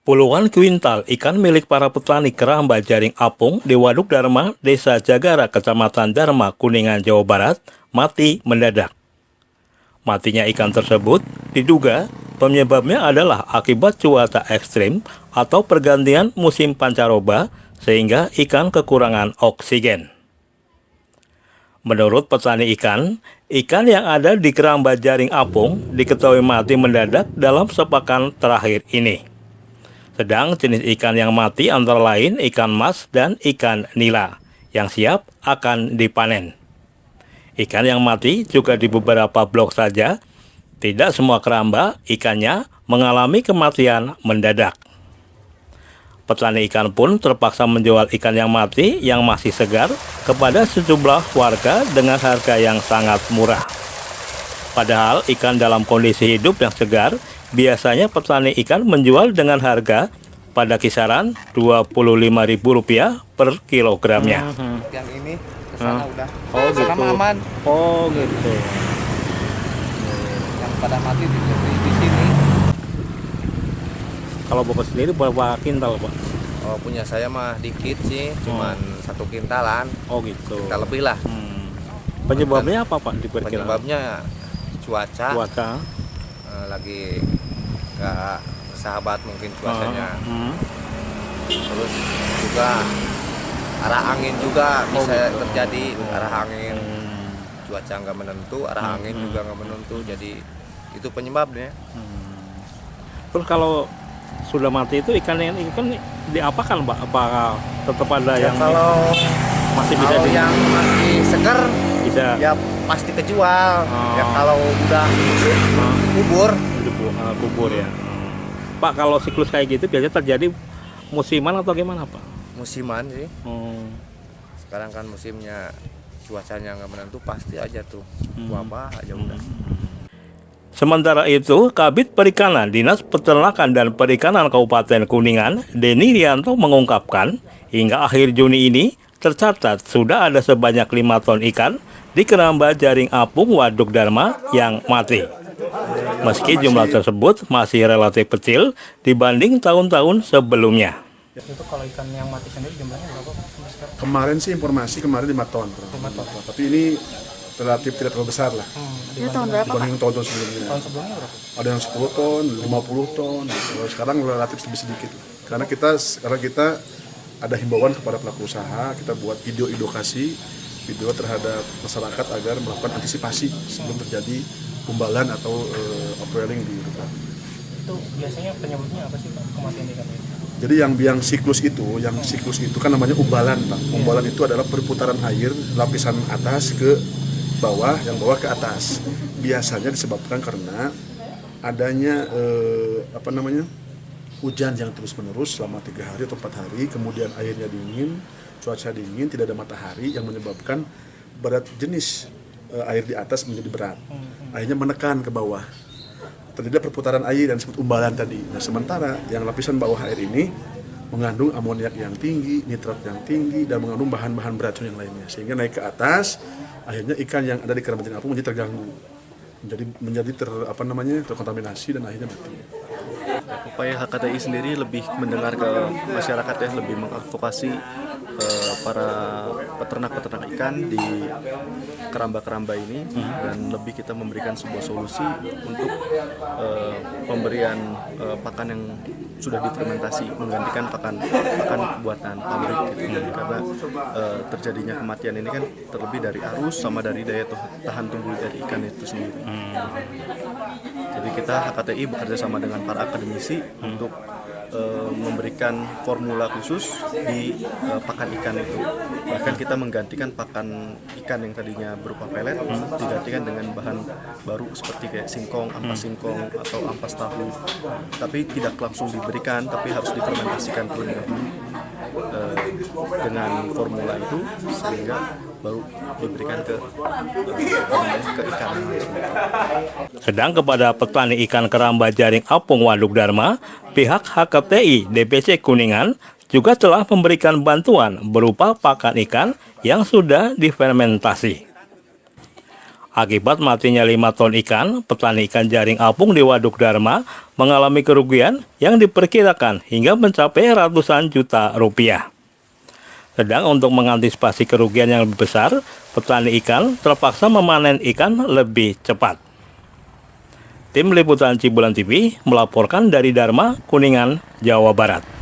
Puluhan kuintal ikan milik para petani keramba jaring apung di Waduk Dharma, Desa Jagara, Kecamatan Dharma, Kuningan, Jawa Barat, mati mendadak. Matinya ikan tersebut diduga penyebabnya adalah akibat cuaca ekstrim atau pergantian musim pancaroba sehingga ikan kekurangan oksigen. Menurut petani ikan yang ada di keramba jaring apung diketahui mati mendadak dalam sepekan terakhir ini. Sedang jenis ikan yang mati antara lain ikan mas dan ikan nila yang siap akan dipanen. Ikan yang mati juga di beberapa blok saja. Tidak semua keramba ikannya mengalami kematian mendadak. Petani ikan pun terpaksa menjual ikan yang mati yang masih segar kepada sejumlah warga dengan harga yang sangat murah. Padahal ikan dalam kondisi hidup yang segar, biasanya petani ikan menjual dengan harga pada kisaran Rp25.000 per kilogramnya. Yang ini kesana udah, Oh kesana gitu. aman. Oh gitu. Yang pada mati di sini. Kalau Bapak sendiri berapa kintal, Pak? Oh, punya saya mah dikit sih, cuman 1 kintalan. Oh gitu. Kintal lebih lah. Penyebabnya apa, Pak, diperkirakan? Penyebabnya cuaca. Lagi nggak sahabat mungkin cuacanya. Terus juga arah angin juga bisa terjadi, arah angin. Cuaca nggak menentu, arah angin juga nggak menentu, jadi itu penyebabnya. Terus kalau sudah mati itu ikan diapakan, Pak? Apakah tetap ada yang Kalau masih bisa yang masih seger bisa ya pasti kejual. Ya kalau udah kubur. kubur ya? Pak, kalau siklus kayak gitu biasanya terjadi musiman atau gimana, Pak? Musiman sih. Sekarang kan musimnya cuacanya nggak menentu, pasti aja tuh wabah aja udah. Sementara itu, Kabid Perikanan Dinas Peternakan dan Perikanan Kabupaten Kuningan, Denny Rianto mengungkapkan, hingga akhir Juni ini tercatat sudah ada sebanyak 5 ton ikan di keramba jaring apung Waduk Dharma yang mati. Meski jumlah tersebut masih relatif kecil dibanding tahun-tahun sebelumnya. Itu kalau ikan yang mati sendiri jumlahnya berapa Pak? Kemarin sih informasi 5 ton. Tapi ini relatif tidak terlalu besar lah. Itu tahun berapa Pak? Dibanding tahun sebelumnya. Tahun sebelumnya berapa? Ada yang 10 ton, 50 ton. Kalau sekarang relatif lebih sedikit. Karena kita ada himbauan kepada pelaku usaha, kita buat video edukasi, video terhadap masyarakat agar melakukan antisipasi sebelum terjadi kumbalan atau upwelling di rumah. Itu biasanya penyebabnya apa sih Pak kematian ikan ini? Jadi yang siklus itu kan namanya umbalan, Pak. Umbalan itu adalah perputaran air lapisan atas ke bawah, yang bawah ke atas. Biasanya disebabkan karena adanya hujan yang terus-menerus selama 3 hari atau 4 hari, kemudian airnya dingin, cuaca dingin, tidak ada matahari yang menyebabkan berat jenis air di atas menjadi berat. Akhirnya menekan ke bawah. Terjadi perputaran air dan disebut umbalan tadi. Nah, sementara yang lapisan bawah air ini mengandung amoniak yang tinggi, nitrat yang tinggi, dan mengandung bahan-bahan beracun yang lainnya. Sehingga naik ke atas, akhirnya ikan yang ada di keramba jaring apung menjadi terganggu, menjadi terkontaminasi dan akhirnya mati. Upaya HKTI sendiri lebih mendengar ke masyarakat ya, lebih mengadvokasi para peternak-peternak ikan di keramba-keramba ini dan lebih kita memberikan sebuah solusi untuk pemberian pakan yang sudah difermentasi menggantikan pakan buatan pabrik gitu. Karena terjadinya kematian ini kan terlebih dari arus sama dari daya tahan tubuh dari ikan itu sendiri. Jadi kita HKTI bekerja sama dengan para akademisi untuk memberikan formula khusus di pakan ikan itu. Bahkan kita menggantikan pakan ikan yang tadinya berupa pelet digantikan dengan bahan baru seperti kayak singkong, ampas singkong atau ampas tahu. Tapi tidak langsung diberikan, tapi harus difermentasikan terlebih dahulu dengan formula itu sehingga baru diberikan ke ikan. Sedang kepada petani ikan keramba jaring apung Waduk Dharma, pihak HKTI DPC Kuningan juga telah memberikan bantuan berupa pakan ikan yang sudah difermentasi. Akibat matinya 5 ton ikan, petani ikan jaring apung di Waduk Dharma mengalami kerugian yang diperkirakan hingga mencapai ratusan juta rupiah. Sedang untuk mengantisipasi kerugian yang lebih besar, petani ikan terpaksa memanen ikan lebih cepat. Tim Liputan Cibulan TV melaporkan dari Dharma, Kuningan, Jawa Barat.